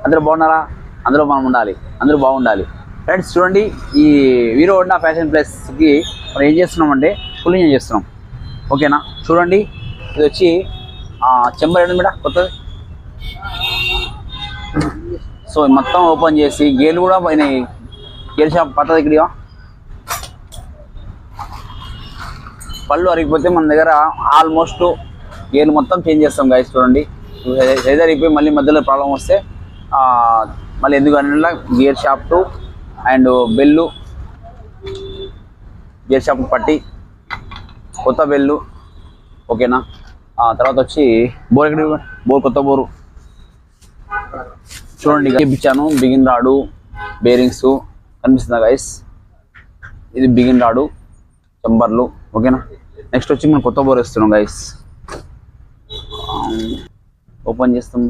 అందరూ బాగున్నారా? అందులో మనం ఉండాలి, అందరూ బాగుండాలి. ఫ్రెండ్స్ చూడండి, ఈ హీరో హోండా ఫ్యాషన్ ప్లస్కి మనం ఏం చేస్తున్నామంటే కూలింగ్ చేస్తున్నాం. ఓకేనా? చూడండి, ఇది వచ్చి చెంబర్ ఏంటి మేడం కొత్తది. సో మొత్తం ఓపెన్ చేసి గేర్లు కూడా పోయినాయి. గేర్ షాప్ పట్టదు ఇక్కడ. పళ్ళు అరిగిపోతే మన దగ్గర ఆల్మోస్ట్ గేర్లు మొత్తం చేంజ్ చేస్తాం గైస్. చూడండి, ఏదో అయిపోయి మళ్ళీ మధ్యలో ప్రాబ్లం వస్తే మళ్ళీ ఎందుకు అన్న gear shaft and bell, gear shaft పట్టి, కొత్త బెల్లు. ఓకేనా? తర్వాత వచ్చి బోర్ ఎక్కడ, బోర్ కొత్త బోరు చూడండి ఇప్పించాను. బిగిన్ రాడు, బేరింగ్స్ కనిపిస్తుందా గైస్? ఇది బిగిన్ రాడు, చంబర్లు. ఓకేనా? నెక్స్ట్ వచ్చి మనం కొత్త బోర్ వేస్తున్నాం గైస్. ఓపెన్ చేస్తాం.